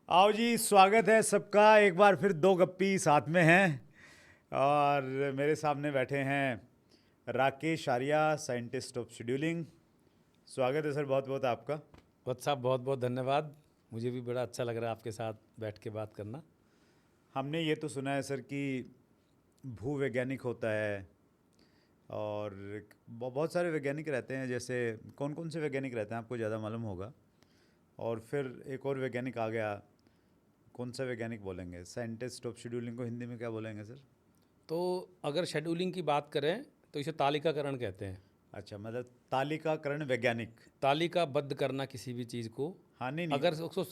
आओ जी, स्वागत है सबका। एक बार फिर दो गप्पी साथ में हैं और मेरे सामने बैठे हैं Rakesh Arya, scientist of scheduling. स्वागत है सर, बहुत बहुत आपका। वत्स साहब, बहुत बहुत धन्यवाद। मुझे भी बड़ा अच्छा लग रहा है आपके साथ बैठ के बात करना। हमने ये तो सुना है सर कि भूवैज्ञानिक होता है और बहुत सारे वैज्ञानिक रहते हैं। जैसे कौन कौन से वैज्ञानिक रहते हैं, आपको ज़्यादा मालूम होगा। और फिर एक और वैज्ञानिक आ गया, कौन सा वैज्ञानिक बोलेंगे? साइंटिस्ट ऑफ शेड्यूलिंग को हिंदी में क्या बोलेंगे सर? तो अगर शेड्यूलिंग की बात करें तो इसे तालिकाकरण कहते हैं। अच्छा, मतलब तालिकाकरण वैज्ञानिक। तालिकाबद्ध करना किसी भी चीज़ को। हाँ, नहीं नहीं।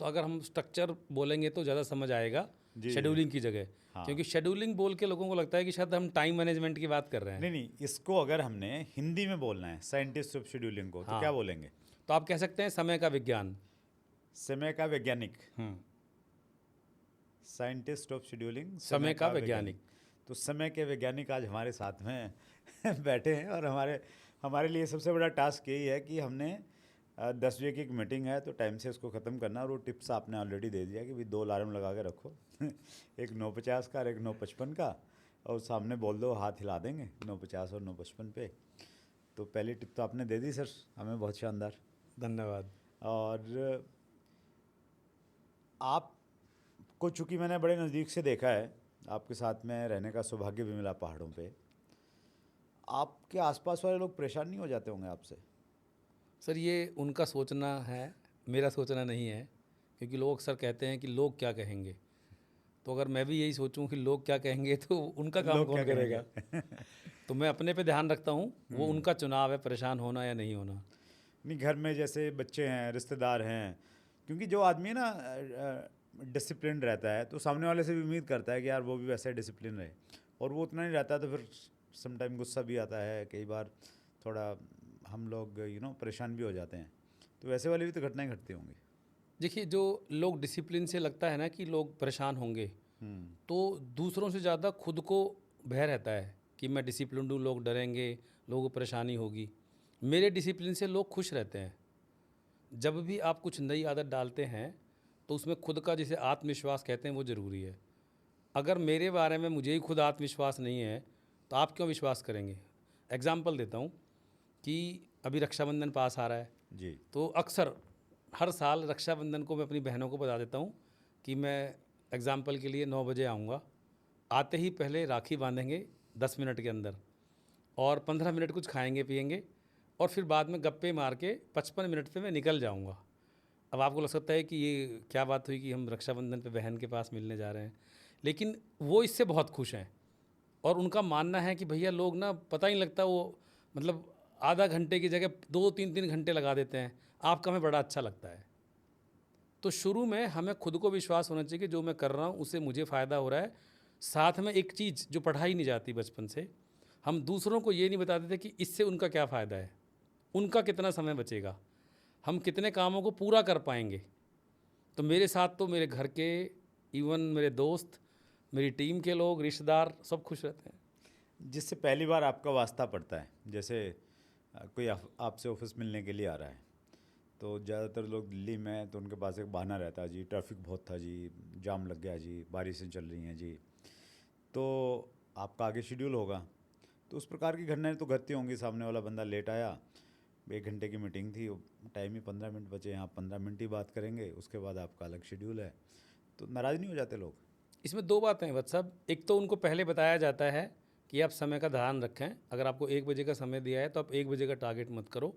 अगर हम स्ट्रक्चर बोलेंगे तो ज़्यादा समझ आएगा जी जी। शेड्यूलिंग की जगह। हाँ। क्योंकि शेड्यूलिंग बोल के लोगों को लगता है कि शायद हम टाइम मैनेजमेंट की बात कर रहे नहीं हैं। नहीं, इसको अगर हमने हिंदी में बोलना है साइंटिस्ट ऑफ शेड्यूलिंग को, तो हाँ, क्या बोलेंगे? तो आप कह सकते हैं समय का विज्ञान। समय का वैज्ञानिक। हम्म, साइंटिस्ट ऑफ शेड्यूलिंग, समय समय का का वैज्ञानिक। वैज्ञानिक। तो समय के वैज्ञानिक आज हमारे साथ में बैठे हैं और हमारे हमारे लिए सबसे बड़ा टास्क यही है कि हमने 10 बजे की एक मीटिंग है, तो टाइम से इसको ख़त्म करना। और वो टिप्स आपने ऑलरेडी दे दिया कि भाई 2 अलार्म लगा के रखो एक 9:50 का और एक 9:55 का, और सामने बोल दो, हाथ हिला देंगे 9:50 और 9:55 पे। तो पहली टिप तो आपने दे दी सर हमें, बहुत शानदार। धन्यवाद। और आपको चूँकि मैंने बड़े नज़दीक से देखा है, आपके साथ में रहने का सौभाग्य भी मिला पहाड़ों पे, आपके आसपास वाले लोग परेशान नहीं हो जाते होंगे आपसे? सर, ये उनका सोचना है, मेरा सोचना नहीं है। क्योंकि लोग अक्सर कहते हैं कि लोग क्या कहेंगे। तो अगर मैं भी यही सोचूं कि लोग क्या कहेंगे तो उनका काम लोग क्या कौन कहेंगे? करेगा। तो मैं अपने पे ध्यान रखता हूँ, वो उनका चुनाव है परेशान होना या नहीं होना। नहीं, घर में जैसे बच्चे हैं, रिश्तेदार हैं, क्योंकि जो आदमी है ना डिसिप्लिन रहता है, तो सामने वाले से भी उम्मीद करता है कि यार वो भी वैसे डिसिप्लिन रहे। और वो उतना नहीं रहता, तो फिर समटाइम गुस्सा भी आता है कई बार। थोड़ा हम लोग परेशान भी हो जाते हैं। तो वैसे वाली भी तो घटनाएं घटती होंगी। देखिए, जो लोग डिसिप्लिन से लगता है ना कि लोग परेशान होंगे, हम्म। तो दूसरों से ज़्यादा खुद को भय रहता है कि मैं डिसिप्लिन हूँ, लोग डरेंगे, लोगों को परेशानी होगी। मेरे डिसिप्लिन से लोग खुश रहते हैं। जब भी आप कुछ नई आदत डालते हैं तो उसमें खुद का, जिसे आत्मविश्वास कहते हैं, वो ज़रूरी है। अगर मेरे बारे में मुझे ही खुद आत्मविश्वास नहीं है तो आप क्यों विश्वास करेंगे। एग्जाम्पल देता हूँ कि अभी रक्षाबंधन पास आ रहा है। जी। तो अक्सर हर साल रक्षाबंधन को मैं अपनी बहनों को बता देता हूँ कि मैं एग्जाम्पल के लिए 9 बजे आऊँगा। आते ही पहले राखी बांधेंगे 10 मिनट के अंदर, और 15 मिनट कुछ खाएंगे पिएंगे, और फिर बाद में गप्पे मार के 55 मिनट पे मैं निकल जाऊँगा। अब आपको लग सकता है कि ये क्या बात हुई कि हम रक्षाबंधन पे बहन के पास मिलने जा रहे हैं, लेकिन वो इससे बहुत खुश हैं। और उनका मानना है कि भैया लोग ना, पता ही नहीं लगता, वो मतलब आधा घंटे की जगह 2 3 3 घंटे लगा देते हैं, आपका हमें बड़ा अच्छा लगता है। तो शुरू में हमें खुद को विश्वास होना चाहिए कि जो मैं कर रहा हूँ उससे मुझे फ़ायदा हो रहा है। साथ में एक चीज़ जो पढ़ाई नहीं जाती बचपन से, हम दूसरों को ये नहीं बताते थे कि इससे उनका क्या फ़ायदा है, उनका कितना समय बचेगा, हम कितने कामों को पूरा कर पाएंगे। तो मेरे साथ तो मेरे घर के, इवन मेरे दोस्त, मेरी टीम के लोग, रिश्तेदार सब खुश रहते हैं। जिससे पहली बार आपका वास्ता पड़ता है, जैसे कोई आपसे ऑफिस मिलने के लिए आ रहा है, तो ज़्यादातर लोग दिल्ली में हैं, तो उनके पास एक बहाना रहता है, जी ट्रैफिक बहुत था जी, जाम लग गया जी, बारिशें चल रही हैं जी। तो आपका आगे शेड्यूल होगा, तो उस प्रकार की घटनाएं तो घटती होंगी। सामने वाला बंदा लेट आया, 1 घंटे की मीटिंग थी, टाइम ही 15 मिनट बचे, यहाँ 15 मिनट ही बात करेंगे, उसके बाद आपका अलग शेड्यूल है। तो नाराज़ नहीं हो जाते लोग? इसमें दो बातें हैं वत्स साहब। एक तो उनको पहले बताया जाता है कि आप समय का ध्यान रखें। अगर आपको 1 बजे का समय दिया है तो आप 1 बजे का टारगेट मत करो,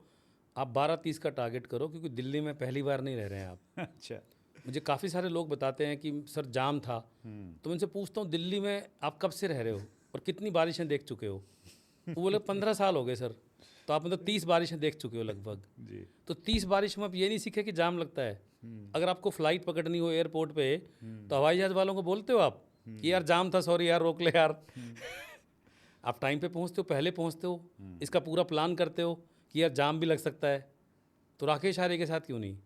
आप 12:30 का टारगेट करो, क्योंकि दिल्ली में पहली बार नहीं रह रहे हैं आप। अच्छा। मुझे काफ़ी सारे लोग बताते हैं कि सर जाम था। तो मैं उनसे पूछता हूँ, दिल्ली में आप कब से रह रहे हो और कितनी बारिशें देख चुके हो। वो बोले 15 साल हो गए सर। तो आप मतलब 30 बारिशें देख चुके हो लगभग। जी। तो 30 बारिश में आप ये नहीं सीखे कि जाम लगता है। अगर आपको फ़्लाइट पकड़नी हो एयरपोर्ट पे, तो हवाई जहाज़ वालों को बोलते हो आप कि यार जाम था, सॉरी यार रोक ले यार। आप टाइम पे पहुंचते हो, पहले पहुंचते हो, इसका पूरा प्लान करते हो कि यार जाम भी लग सकता है। तो राकेश आर्य के साथ क्यों नहीं।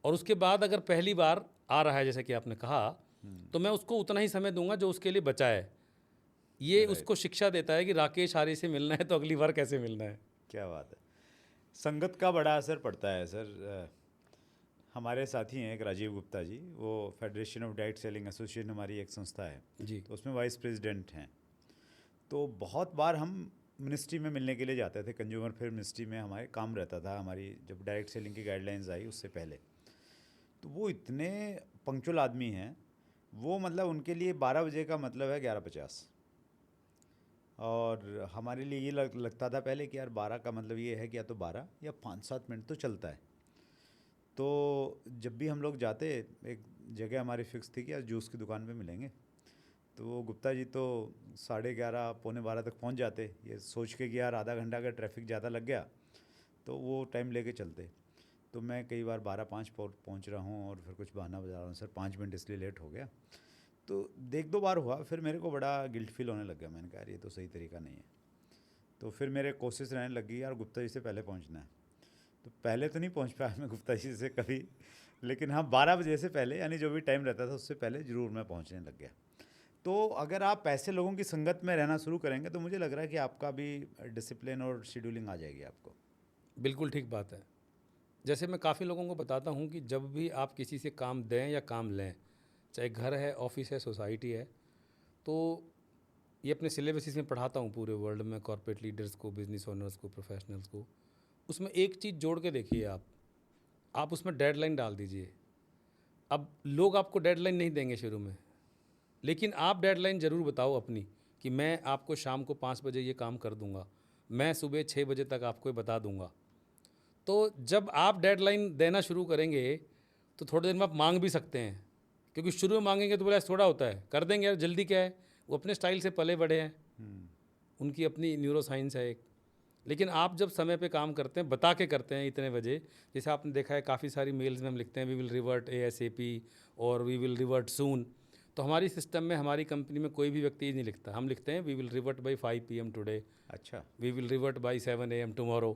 और उसके बाद अगर पहली बार आ रहा है जैसे कि आपने कहा, तो मैं उसको उतना ही समय दूंगा जो उसके लिए बचा है। ये राइट। उसको शिक्षा देता है कि राकेश आर्य से मिलना है तो अगली बार कैसे मिलना है। क्या बात है। संगत का बड़ा असर पड़ता है सर। हमारे साथी हैं एक राजीव गुप्ता जी, वो federation of direct selling association हमारी एक संस्था है, जी। तो उसमें वाइस प्रेसिडेंट हैं। तो बहुत बार हम मिनिस्ट्री में मिलने के लिए जाते थे, कंज्यूमर फेयर मिनिस्ट्री में हमारे काम रहता था, हमारी जब डायरेक्ट सेलिंग की गाइडलाइंस आई उससे पहले। तो वो इतने पंक्चुअल आदमी हैं, वो मतलब उनके लिए 12 बजे का मतलब है 11:50, और हमारे लिए ये लगता था पहले कि यार 12 का मतलब ये है कि या तो 12 या 5-7 मिनट तो चलता है। तो जब भी हम लोग जाते, एक जगह हमारी फिक्स थी कि आज जूस की दुकान पे मिलेंगे, तो वो गुप्ता जी तो 11:30 पौने 12 तक पहुंच जाते, ये सोच के कि यार आधा घंटा अगर ट्रैफिक ज़्यादा लग गया तो वो टाइम लेके चलते। तो मैं कई बार 12:05 पहुंच रहा हूं और फिर कुछ बहाना बजा रहा हूँ, सर 5 मिनट इसलिए लेट हो गया। तो एक दो बार हुआ, फिर मेरे को बड़ा गिल्ट फील होने लग गया। मैंने कहा यार ये तो सही तरीका नहीं है। तो फिर मेरे कोशिश रहने लगी यार गुप्ता जी से पहले पहुंचना है। तो पहले तो नहीं पहुंच पाया मैं गुप्ता जी से कभी, लेकिन हाँ 12 बजे से पहले, यानी जो भी टाइम रहता था उससे पहले ज़रूर मैं पहुंचने लग गया। तो अगर आप ऐसे लोगों की संगत में रहना शुरू करेंगे तो मुझे लग रहा है कि आपका भी डिसिप्लिन और शेड्यूलिंग आ जाएगी आपको। बिल्कुल ठीक बात है। जैसे मैं काफ़ी लोगों को बताता हूँ कि जब भी आप किसी से काम दें या काम लें, चाहे घर है, ऑफिस है, सोसाइटी है, तो ये अपने सिलेबस में पढ़ाता हूँ पूरे वर्ल्ड में, कॉर्पोरेट लीडर्स को, बिजनेस ओनर्स को, प्रोफेशनल्स को। उसमें एक चीज़ जोड़ के देखिए आप उसमें डेडलाइन डाल दीजिए। अब लोग आपको डेडलाइन नहीं देंगे शुरू में, लेकिन आप डेडलाइन ज़रूर बताओ अपनी कि मैं आपको शाम को 5 बजे ये काम कर दूंगा, मैं सुबह 6 बजे तक आपको ये बता दूंगा। तो जब आप डेडलाइन देना शुरू करेंगे तो थोड़ी देर में आप मांग भी सकते हैं, क्योंकि शुरू में मांगेंगे तो बोला ऐसा थोड़ा होता है, कर देंगे यार जल्दी क्या है, वो अपने स्टाइल से पले बढ़े हैं, उनकी अपनी न्यूरो साइंस है एक। लेकिन आप जब समय पे काम करते हैं, बता के करते हैं इतने बजे, जैसे आपने देखा है काफ़ी सारी मेल्स में हम लिखते हैं वी विल रिवर्ट ASAP और वी विल रिवर्ट सून। तो हमारी सिस्टम में, हमारी कंपनी में कोई भी व्यक्ति नहीं लिखता, हम लिखते हैं we will revert by 5 PM today, अच्छा। We will revert by 7 AM tomorrow.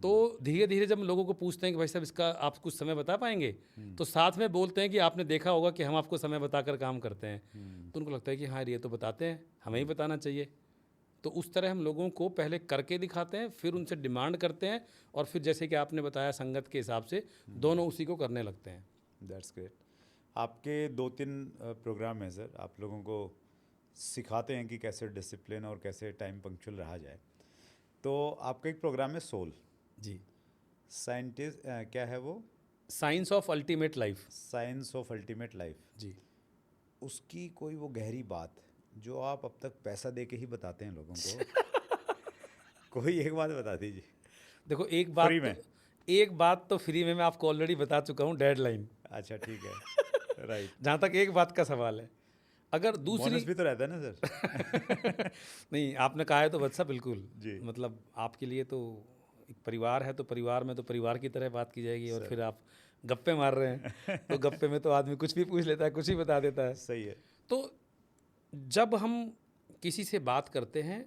तो धीरे धीरे जब हम लोगों को पूछते हैं कि भाई साहब इसका आप कुछ समय बता पाएंगे, तो साथ में बोलते हैं कि आपने देखा होगा कि हम आपको समय बताकर काम करते हैं। तो उनको लगता है कि हाँ ये तो बताते हैं, हमें ही बताना चाहिए। तो उस तरह हम लोगों को पहले करके दिखाते हैं, फिर उनसे डिमांड करते हैं, और फिर जैसे कि आपने बताया संगत के हिसाब से दोनों उसी को करने लगते हैं। That's great. आपके 2-3 प्रोग्राम हैं सर, आप लोगों को सिखाते हैं कि कैसे डिसिप्लिन और कैसे टाइम पंक्चुअल रहा जाए। तो आपका एक प्रोग्राम है सोल जी। साइंटिस्ट, क्या है वो? Science of ultimate life. Science of ultimate life. जी। उसकी कोई वो गहरी बात जो आप अब तक पैसा दे के ही बताते हैं लोगों को कोई एक बात बता दीजिए। देखो एक फ्री में? एक बात तो फ्री में मैं आपको ऑलरेडी बता चुका हूँ, डेडलाइन। अच्छा ठीक है, राइट। जहाँ तक एक बात का सवाल है, अगर दूसरी बोनस भी तो रहता है ना सर? नहीं, आपने कहा है तो बच्चा बिल्कुल जी। मतलब आपके लिए तो एक परिवार है, तो परिवार में तो परिवार की तरह बात की जाएगी, और फिर आप गप्पे मार रहे हैं तो गप्पे में तो आदमी कुछ भी पूछ लेता है, कुछ भी बता देता है। सही है। तो जब हम किसी से बात करते हैं,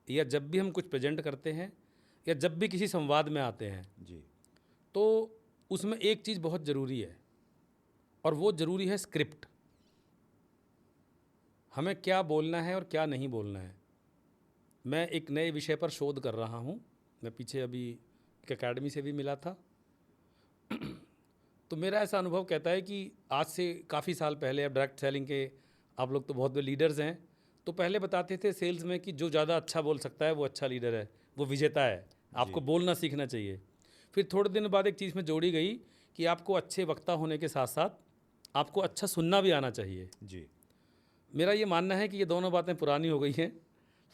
या जब भी हम कुछ प्रेजेंट करते हैं, या जब भी किसी संवाद में आते हैं, जी। तो उसमें एक चीज़ बहुत ज़रूरी है, और वो ज़रूरी है स्क्रिप्ट। हमें क्या बोलना है और क्या नहीं बोलना है। मैं एक नए विषय पर शोध कर रहा हूँ, मैं पीछे अभी एक एकेडमी से भी मिला था तो मेरा ऐसा अनुभव कहता है कि आज से काफ़ी साल पहले, अब डायरेक्ट सेलिंग के आप लोग तो बहुत बड़े लीडर्स हैं, तो पहले बताते थे सेल्स में कि जो ज़्यादा अच्छा बोल सकता है वो अच्छा लीडर है, वो विजेता है, आपको बोलना सीखना चाहिए। फिर थोड़े दिन बाद एक चीज़ में जोड़ी गई कि आपको अच्छे वक्ता होने के साथ साथ आपको अच्छा सुनना भी आना चाहिए। जी। मेरा ये मानना है कि ये दोनों बातें पुरानी हो गई हैं।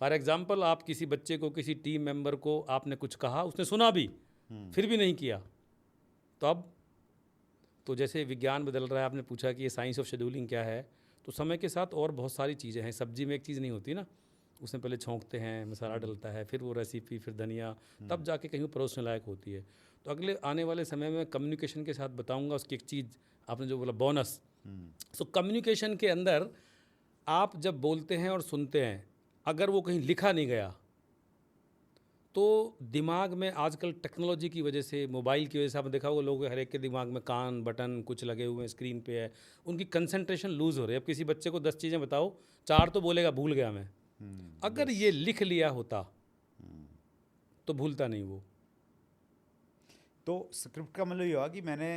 फॉर एग्ज़ाम्पल, आप किसी बच्चे को, किसी टीम मेंबर को आपने कुछ कहा, उसने सुना भी, फिर भी नहीं किया, तो अब तो जैसे विज्ञान बदल रहा है, आपने पूछा कि ये साइंस ऑफ शेड्यूलिंग क्या है, तो समय के साथ और बहुत सारी चीज़ें हैं। सब्जी में एक चीज़ नहीं होती ना, उसमें पहले छौंकते हैं, मसाला डलता है, फिर वो रेसिपी, फिर धनिया, तब जाके कहीं परोसने लायक होती है। तो अगले आने वाले समय में कम्युनिकेशन के साथ बताऊंगा उसकी एक चीज़, आपने जो बोला बोनस। सो कम्युनिकेशन के अंदर आप जब बोलते हैं और सुनते हैं, अगर वो कहीं लिखा नहीं गया, तो दिमाग में आजकल टेक्नोलॉजी की वजह से, मोबाइल की वजह से, आपने देखा होगा लोग हर एक के दिमाग में कान बटन कुछ लगे हुए हैं, स्क्रीन पे है, उनकी कंसंट्रेशन लूज़ हो रही है। अब किसी बच्चे को 10 चीज़ें बताओ, 4 तो बोलेगा भूल गया मैं। अगर ये लिख लिया होता तो भूलता नहीं वो। तो स्क्रिप्ट का मतलब ये हुआ कि मैंने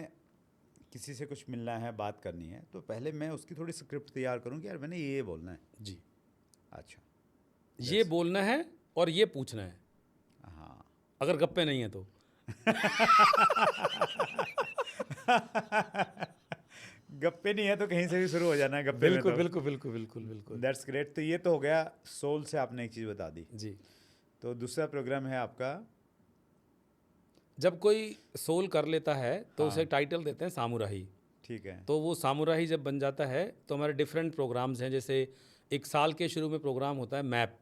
किसी से कुछ मिलना है, बात करनी है, तो पहले मैं उसकी थोड़ी स्क्रिप्ट तैयार करूँ कि यार मैंने ये बोलना है। जी, अच्छा। ये बोलना है और ये पूछना है, हाँ। अगर गप्पे नहीं है तो। गप्पे नहीं है तो कहीं से भी शुरू हो जाना है गप्पे में बिल्कुल तो। बिल्कुल बिल्कुल बिल्कुल बिल्कुल। That's great. तो ये तो हो गया सोल से, आपने एक चीज़ बता दी। जी, तो दूसरा प्रोग्राम है आपका। जब कोई सोल कर लेता है तो उसे हाँ। टाइटल देते हैं सामुराही। ठीक है। तो वो सामुराही जब बन जाता है तो हमारे डिफरेंट प्रोग्राम्स हैं, जैसे एक साल के शुरू में प्रोग्राम होता है मैप।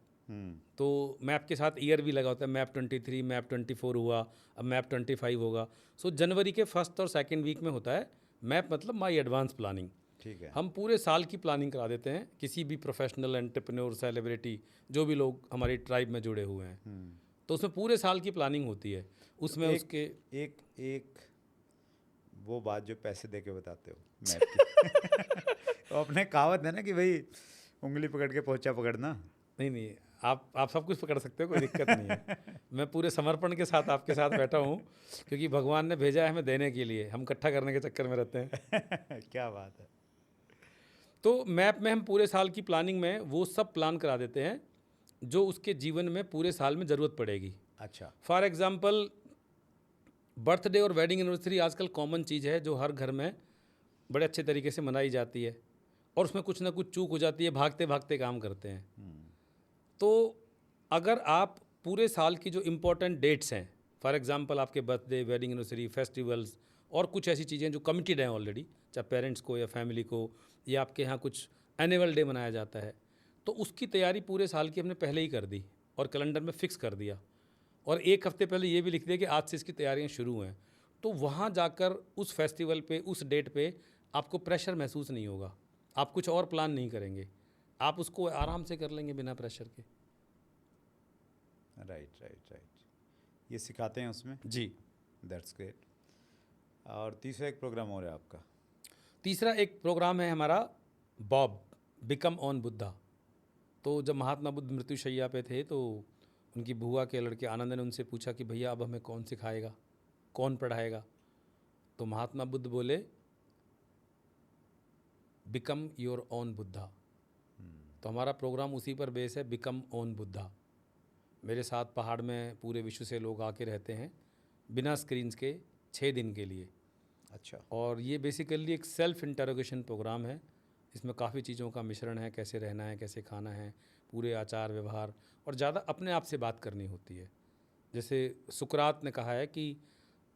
तो मैप के साथ ईयर भी लगा होता है, मैप 23, मैप 24 हुआ, अब मैप 25 होगा। सो जनवरी के फर्स्ट और सेकंड वीक में होता है मैप, मतलब माई एडवांस प्लानिंग। ठीक है। हम पूरे साल की प्लानिंग करा देते हैं किसी भी प्रोफेशनल, एंटरप्रेन्योर, सेलिब्रिटी, जो भी लोग हमारी ट्राइब में जुड़े हुए हैं, तो उसमें पूरे साल की प्लानिंग होती है। उसमें एक उसके एक एक वो बात जो पैसे दे के बताते हो मैप की। तो अपने कहावत है ना कि भाई उंगली पकड़ के पोंछा पकड़ना। नहीं, आप सब कुछ पकड़ सकते हो, कोई दिक्कत नहीं है। मैं पूरे समर्पण के साथ आपके साथ बैठा हूँ, क्योंकि भगवान ने भेजा है हमें देने के लिए, हम इकट्ठा करने के चक्कर में रहते हैं। क्या बात है। तो मैप में हम पूरे साल की प्लानिंग में वो सब प्लान करा देते हैं जो उसके जीवन में पूरे साल में ज़रूरत पड़ेगी। अच्छा। फॉर एग्ज़ाम्पल, बर्थडे और वेडिंग एनिवर्सरी आजकल कॉमन चीज़ है जो हर घर में बड़े अच्छे तरीके से मनाई जाती है, और उसमें कुछ ना कुछ चूक हो जाती है, भागते भागते काम करते हैं। तो अगर आप पूरे साल की जो इम्पोर्टेंट डेट्स हैं, फॉर एग्जांपल आपके बर्थडे, वेडिंग एनिवर्सरी, फेस्टिवल्स और कुछ ऐसी चीज़ें जो कमिटेड हैं ऑलरेडी, चाहे पेरेंट्स को या फैमिली को, या आपके यहाँ कुछ एनुअल डे मनाया जाता है, तो उसकी तैयारी पूरे साल की हमने पहले ही कर दी और कैलेंडर में फिक्स कर दिया, और एक हफ्ते पहले ये भी लिख दिया कि आज से इसकी तैयारियाँ शुरू हैं। तो वहाँ जाकर उस फेस्टिवल पे, उस डेट पे आपको प्रेशर महसूस नहीं होगा, आप कुछ और प्लान नहीं करेंगे, आप उसको आराम से कर लेंगे बिना प्रेशर के। राइट। ये सिखाते हैं उसमें। जी। That's great. और तीसरा एक प्रोग्राम हो रहा है आपका। तीसरा एक प्रोग्राम है हमारा बॉब, बिकम ऑन बुद्धा। तो जब महात्मा बुद्ध मृत्युशैया पे थे तो उनकी बुआ के लड़के आनंद ने उनसे पूछा कि भैया अब हमें कौन सिखाएगा, कौन पढ़ाएगा? तो महात्मा बुद्ध बोले, बिकम योर ओन बुद्धा। तो हमारा प्रोग्राम उसी पर बेस है, बिकम ऑन बुद्धा। मेरे साथ पहाड़ में पूरे विश्व से लोग आके रहते हैं बिना स्क्रीन्स के 6 दिन के लिए। अच्छा। और ये बेसिकली एक सेल्फ इंटरोगेशन प्रोग्राम है। इसमें काफ़ी चीज़ों का मिश्रण है, कैसे रहना है, कैसे खाना है, पूरे आचार व्यवहार, और ज़्यादा अपने आप से बात करनी होती है। जैसे सुकरात ने कहा है कि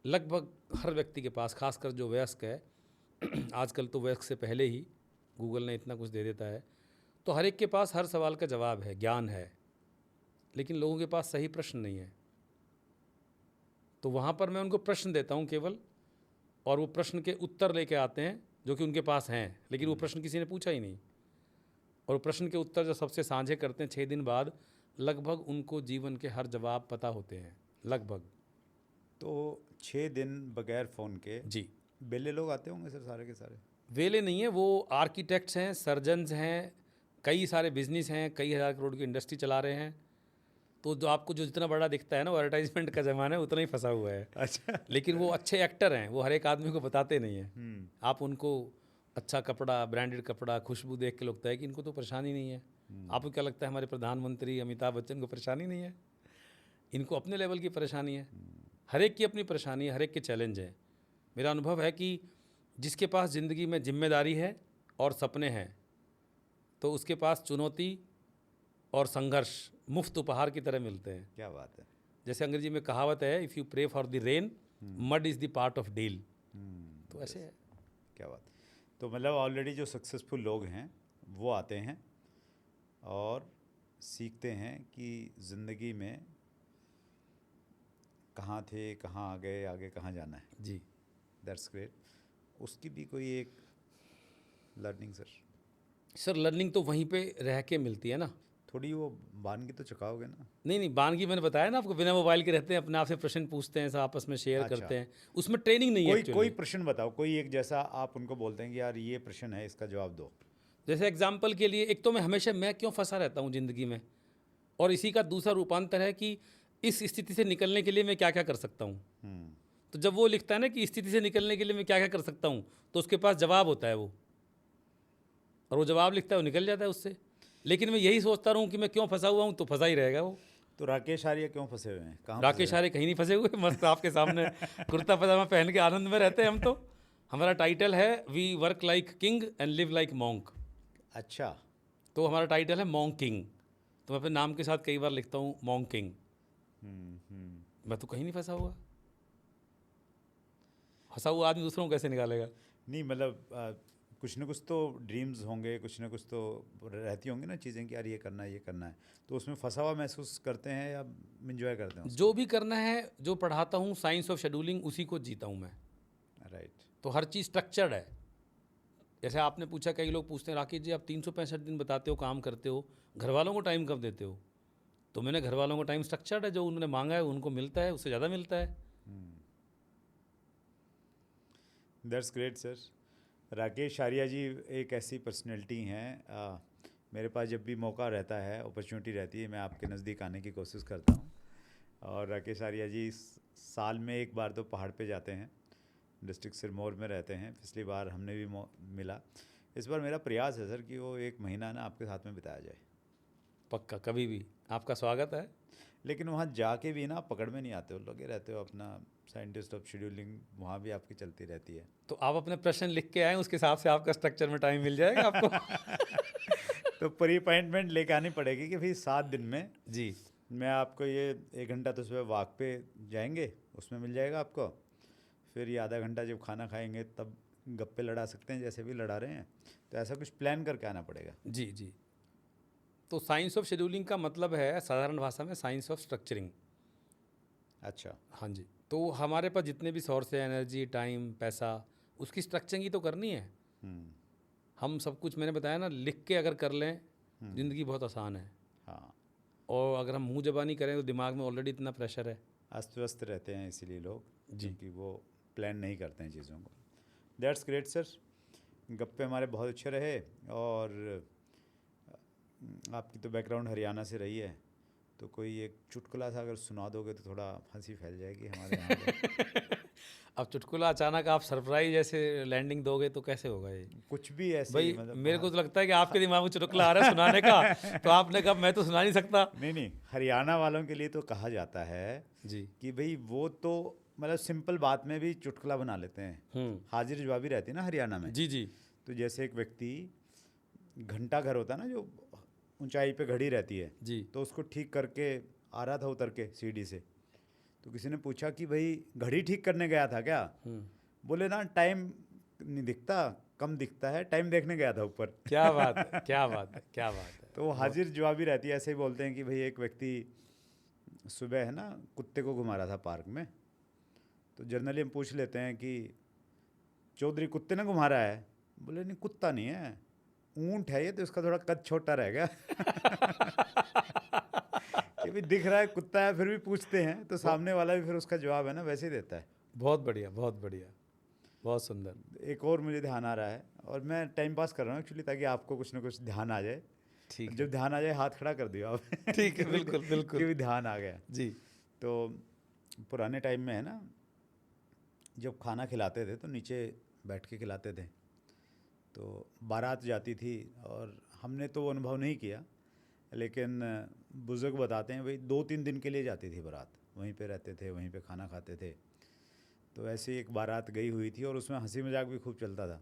लगभग हर व्यक्ति के पास, खासकर जो वयस्क है आजकल तो वयस्क से पहले ही गूगल ने इतना कुछ दे देता है, तो हर एक के पास हर सवाल का जवाब है, ज्ञान है, लेकिन लोगों के पास सही प्रश्न नहीं है। तो वहाँ पर मैं उनको प्रश्न देता हूँ केवल, और वो प्रश्न के उत्तर लेके आते हैं जो कि उनके पास हैं, लेकिन वो प्रश्न किसी ने पूछा ही नहीं। और वो प्रश्न के उत्तर जब सबसे साझे करते हैं 6 दिन बाद, लगभग उनको जीवन के हर जवाब पता होते हैं, लगभग। तो 6 दिन बगैर फ़ोन के जी। बेले लोग आते होंगे सर, सारे के सारे? वेले नहीं है, वो आर्किटेक्ट्स हैं, सर्जन्स हैं, कई सारे बिजनेस हैं, कई हज़ार करोड़ की इंडस्ट्री चला रहे हैं। तो जो आपको जो जितना बड़ा दिखता है ना, वो एडवर्टाइजमेंट का ज़माना है, उतना ही फंसा हुआ है। अच्छा। लेकिन वो अच्छे एक्टर हैं, वो हर एक आदमी को बताते नहीं हैं। आप उनको अच्छा कपड़ा, ब्रांडेड कपड़ा, खुशबू देख के लगता है कि इनको तो परेशानी नहीं है। आपको क्या लगता है हमारे प्रधानमंत्री अमिताभ बच्चन को परेशानी नहीं है? इनको अपने लेवल की परेशानी है। हर एक की अपनी परेशानी है, हर एक के चैलेंज है। मेरा अनुभव है कि जिसके पास ज़िंदगी में जिम्मेदारी है और सपने हैं, तो उसके पास चुनौती और संघर्ष मुफ्त उपहार की तरह मिलते हैं। क्या बात है। जैसे अंग्रेजी में कहावत है, if you pray for the rain, mud is the part of deal. तो ऐसे है। क्या बात। तो मतलब ऑलरेडी जो सक्सेसफुल लोग हैं वो आते हैं और सीखते हैं कि ज़िंदगी में कहाँ थे, कहाँ आ गए, आगे कहाँ जाना है। जी। That's great. उसकी भी कोई एक लर्निंग सर लर्निंग तो वहीं पे रह के मिलती है ना। थोड़ी वो बानगी तो चुकाओगे ना? नहीं, बानगी मैंने बताया ना आपको, बिना मोबाइल के रहते हैं, अपने आप से प्रश्न पूछते हैं, सब आपस में शेयर अच्छा। करते हैं, उसमें ट्रेनिंग नहीं है कोई actually। कोई प्रश्न बताओ, कोई एक जैसा आप उनको बोलते हैं कि यार ये प्रश्न है, इसका जवाब दो। जैसे एग्जाम्पल के लिए, एक तो मैं क्यों फंसा रहता हूँ ज़िंदगी में, और इसी का दूसरा रूपांतर है कि इस स्थिति से निकलने के लिए मैं क्या क्या कर सकता हूँ। तो जब वो लिखता है ना कि इस स्थिति से निकलने के लिए मैं क्या क्या कर सकता हूँ, तो उसके पास जवाब होता है वो, और वो जवाब लिखता है, वो निकल जाता है उससे। लेकिन मैं यही सोचता रहूँ कि मैं क्यों फंसा हुआ हूँ, तो फंसा ही रहेगा वो। तो राकेश आर्य क्यों फंसे हुए हैं, कहाँ फंसे राकेश हुए आर्य कहीं नहीं फंसे हुए, मस्त आपके सामने कुर्ता पजामा पहन के आनंद में रहते हैं हम तो। हमारा टाइटल है we work like king and live like monk. हैं? अच्छा। तो हमारा टाइटल है मॉन्क किंग, तो मैं अपने नाम के साथ कई बार लिखता हूँ मॉन्क किंग। मैं तो कहीं नहीं फंसा हुआ। फंसा हुआ आदमी दूसरों को कैसे निकालेगा? नहीं मतलब कुछ ना कुछ तो ड्रीम्स होंगे, कुछ ना कुछ तो रहती होंगी ना चीज़ें कि यार ये करना है, ये करना है, तो उसमें फंसा हुआ महसूस करते हैं या इंजॉय करते हैं जो भी करना है, जो पढ़ाता हूँ साइंस ऑफ शेड्यूलिंग, उसी को जीता हूँ मैं। राइट। तो हर चीज़ स्ट्रक्चर्ड है। जैसे आपने पूछा, कई लोग पूछते हैं राकेश जी आप 365 दिन बताते हो, काम करते हो, घर वालों को टाइम कब देते हो? तो मैंने घर वालों को टाइम स्ट्रक्चर्ड है, जो उन्होंने मांगा है उनको मिलता है, उससे ज़्यादा मिलता है। That's great sir. Rakesh Arya ji एक ऐसी पर्सनैलिटी हैं, मेरे पास जब भी मौका रहता है, अपॉर्चुनिटी रहती है, मैं आपके नज़दीक आने की कोशिश करता हूँ। और राकेश आर्या जी साल में एक बार तो पहाड़ पे जाते हैं, डिस्ट्रिक्ट सिरमौर में रहते हैं। पिछली बार हमने भी मिला। इस बार मेरा प्रयास है सर कि वो एक महीना ना आपके साथ में बिताया जाए। पक्का, कभी भी आपका स्वागत है। लेकिन वहाँ जाके भी ना पकड़ में नहीं आते हो, लगे रहते हो अपना साइंटिस्ट ऑफ शेड्यूलिंग, वहाँ भी आपकी चलती रहती है। तो आप अपने प्रश्न लिख के आए, उसके हिसाब से आपका स्ट्रक्चर में टाइम मिल जाएगा आपको। तो प्री अपॉइंटमेंट लेके आनी पड़ेगी कि भाई 7 दिन में जी, मैं आपको ये 1 घंटा तो सुबह वॉक पे जाएंगे, उसमें मिल जाएगा आपको। फिर ये आधा घंटा जब खाना खाएंगे तब गप्पे लड़ा सकते हैं जैसे भी लड़ा रहे हैं। तो ऐसा कुछ प्लान करके आना पड़ेगा। जी, जी। तो साइंस ऑफ शेड्यूलिंग का मतलब है साधारण भाषा में साइंस ऑफ स्ट्रक्चरिंग। अच्छा। हाँ जी। तो हमारे पास जितने भी सोर्स है, एनर्जी, टाइम, पैसा, उसकी स्ट्रक्चरिंग ही तो करनी है। हम्म। हम सब कुछ मैंने बताया ना, लिख के अगर कर लें, ज़िंदगी बहुत आसान है। हाँ। और अगर हम मुंह ज़बानी करें तो दिमाग में ऑलरेडी इतना प्रेशर है। अस्त व्यस्त रहते हैं इसीलिए लोग, जी। क्योंकि वो प्लान नहीं करते हैं चीज़ों को। That's great sir. गप्पे हमारे बहुत अच्छे रहे। और आपकी तो बैकग्राउंड हरियाणा से रही है, तो कोई एक चुटकुला सा अगर सुना दोगे तो थोड़ा हंसी फैल जाएगी हमारे यहाँ पे। अब चुटकुला अचानक आप सरप्राइज ऐसे लैंडिंग दोगे तो कैसे होगा ये? कुछ भी ऐसे ही भाई मतलब मेरे को तो लगता है कि आपके दिमाग में चुटकुला आ रहा है सुनाने का, तो आपने कहा मैं तो सुना नहीं सकता। नहीं नहीं, हरियाणा वालों के लिए तो कहा जाता है जी। कि भाई वो तो मतलब सिंपल बात में भी चुटकुला बना लेते हैं। हाजिर जवाबी रहती है ना हरियाणा में। जी, जी। तो जैसे एक व्यक्ति, घंटा घर होता है ना जो ऊंचाई पे घड़ी रहती है, जी। तो उसको ठीक करके आ रहा था उतर के सीढ़ी से, तो किसी ने पूछा कि भाई घड़ी ठीक करने गया था क्या? बोले ना टाइम नहीं दिखता, कम दिखता है, टाइम देखने गया था ऊपर। क्या बात है, क्या बात है, क्या बात है। तो वो हाजिर जवाबी रहती है। ऐसे ही बोलते हैं कि भाई एक व्यक्ति सुबह है ना कुत्ते को घुमा रहा था पार्क में, तो जनरली हम पूछ लेते हैं कि चौधरी कुत्ते ने घुमा रहा है? बोले नहीं कुत्ता नहीं है, ऊंट है ये, तो इसका थोड़ा कद छोटा रह गया। कि भी दिख रहा है कुत्ता है, फिर भी पूछते हैं, तो सामने वाला भी फिर उसका जवाब है ना वैसे ही देता है। बहुत बढ़िया, बहुत बढ़िया, बहुत सुंदर। एक और मुझे ध्यान आ रहा है, और मैं टाइम पास कर रहा हूँ एक्चुअली, ताकि आपको कुछ ना कुछ ध्यान आ जाए। ठीक है, जब ध्यान आ जाए हाथ खड़ा कर दियो आप। ठीक है, बिल्कुल, बिल्कुल। कि भी ध्यान आ गया। जी। तो पुराने टाइम में है ना, जब खाना खिलाते थे तो नीचे बैठ के खिलाते थे, तो बारात जाती थी, और हमने तो वो अनुभव नहीं किया, लेकिन बुज़ुर्ग बताते हैं भाई 2-3 दिन के लिए जाती थी बारात, वहीं पे रहते थे, वहीं पे खाना खाते थे। तो ऐसे ही एक बारात गई हुई थी, और उसमें हंसी मजाक भी खूब चलता था।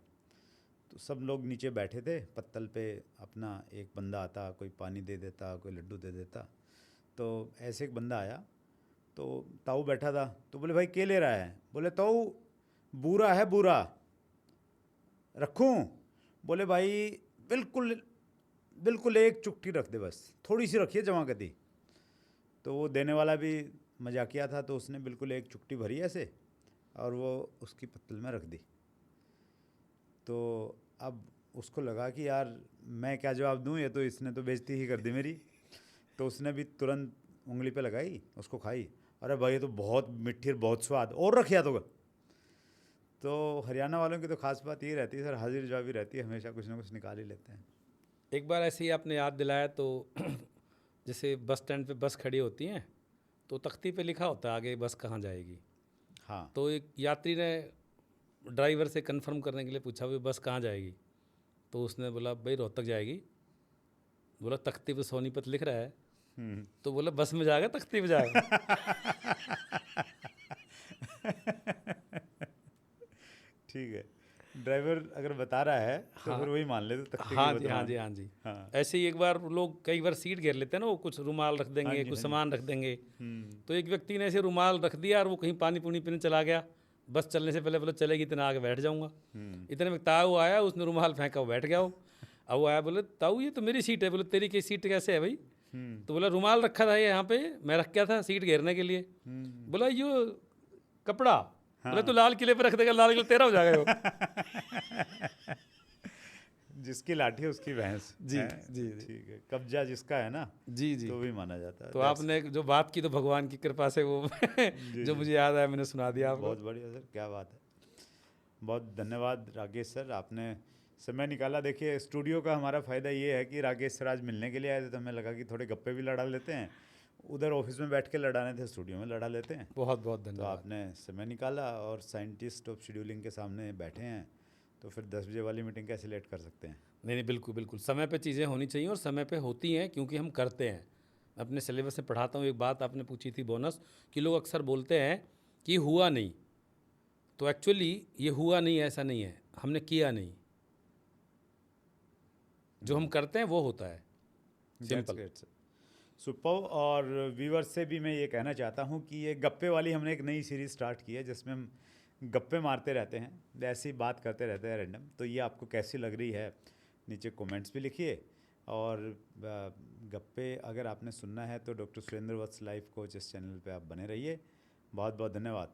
तो सब लोग नीचे बैठे थे पत्तल पे, अपना एक बंदा आता, कोई पानी दे देता, कोई लड्डू दे देता। तो ऐसे एक बंदा आया, तो ताऊ बैठा था, तो बोले भाई क्या ले रहा है? बोले ताऊ बूरा है, बूरा रखूं? बोले भाई बिल्कुल बिल्कुल एक चुटकी रख दे, बस थोड़ी सी रखिए जमा कर दी। तो वो देने वाला भी मजाकिया था, तो उसने बिल्कुल एक चुटकी भरी ऐसे, और वो उसकी पत्तल में रख दी। तो अब उसको लगा कि यार मैं क्या जवाब दूं, ये तो इसने तो बेइज्जती ही कर दी मेरी। तो उसने भी तुरंत उंगली पे लगाई, उसको खाई, अरे भाई ये तो बहुत मिठी और बहुत स्वाद, और रखिया तो हरियाणा वालों की तो खास बात ये रहती है सर, हाजिर जवाबी रहती है, हमेशा कुछ ना कुछ निकाल ही लेते हैं। एक बार ऐसे ही आपने याद दिलाया, तो जैसे बस स्टैंड पे बस खड़ी होती हैं, तो तख्ती पे लिखा होता है आगे बस कहाँ जाएगी। हाँ। तो एक यात्री ने ड्राइवर से कंफर्म करने के लिए पूछा भाई बस कहाँ जाएगी, तो उसने बोला भाई रोहतक जाएगी। बोला तख्ती पे सोनीपत लिख रहा है, तो बोला बस में जाएगा तख्ती पे जाएगा। ठीक है, ड्राइवर अगर बता रहा है तो हाँ। फिर वही मान ले, तो तख्ती हाँ की जी, बता हाँ मान। जी, हाँ जी। हाँ। ऐसे ही एक बार लोग कई बार सीट घेर लेते हैं ना, वो कुछ रुमाल रख हाँ देंगे, जी, कुछ हाँ जी। सामान रख देंगे। हम्म। तो एक व्यक्ति ने ऐसे रुमाल रख दिया और वो कहीं पानी पुनी पीने चला गया। बस चलने से पहले बोला चलेगी इतना आगे बैठ जाऊंगा। इतने में ताऊ आया, उसने रुमाल फेंका, वो बैठ गया वो। अब वो आया, बोले ताऊ ये तो मेरी सीट है। बोले तेरी की सीट कैसे है भाई? तो बोला रुमाल रखा था ये यहाँ पे, मैं रख गया था सीट घेरने के लिए। बोला ये कपड़ा, बोले तो लाल किले पे रख देगा, लाल किला तेरा हो जाएगा वो। जिसकी लाठी उसकी भैंस। जी, हैं? जी, जी। ठीक है, कब्जा जिसका है ना, जी जी। तो भी माना जाता है। तो आपने जो बात की तो भगवान की कृपा से वो जो मुझे याद आया मैंने सुना दिया आपको। बहुत बढ़िया सर, क्या बात है। बहुत धन्यवाद राकेश सर, आपने समय निकाला। देखिए स्टूडियो का हमारा फ़ायदा ये है कि राकेश सर आज मिलने के लिए आए थे, तो हमें लगा कि थोड़े गप्पे भी लड़ा लेते हैं। उधर ऑफिस में बैठ के लड़ाने थे, स्टूडियो में लड़ा लेते हैं। बहुत बहुत तो धन्यवाद। आपने समय निकाला और साइंटिस्ट ऑफ शेड्यूलिंग के सामने बैठे हैं, तो फिर 10 बजे वाली मीटिंग कैसे लेट कर सकते हैं। नहीं नहीं, बिल्कुल बिल्कुल, समय पे चीज़ें होनी चाहिए और समय पे होती हैं क्योंकि हम करते हैं। अपने सिलेबस में पढ़ाता हूँ। एक बात आपने पूछी थी बोनस, कि लोग अक्सर बोलते हैं कि हुआ नहीं, तो एक्चुअली ये हुआ नहीं ऐसा नहीं है, हमने किया नहीं। जो हम करते हैं वो होता है। सिंपल। सुपर। और व्यूअर्स से भी मैं ये कहना चाहता हूँ कि ये गप्पे वाली हमने एक नई सीरीज़ स्टार्ट की है, जिसमें हम गप्पे मारते रहते हैं, ऐसी बात करते रहते हैं रैंडम। तो ये आपको कैसी लग रही है नीचे कमेंट्स भी लिखिए। और गप्पे अगर आपने सुनना है तो डॉक्टर सुरेंद्र वत्स लाइफ कोच इस चैनल पे आप बने रहिए। बहुत बहुत धन्यवाद।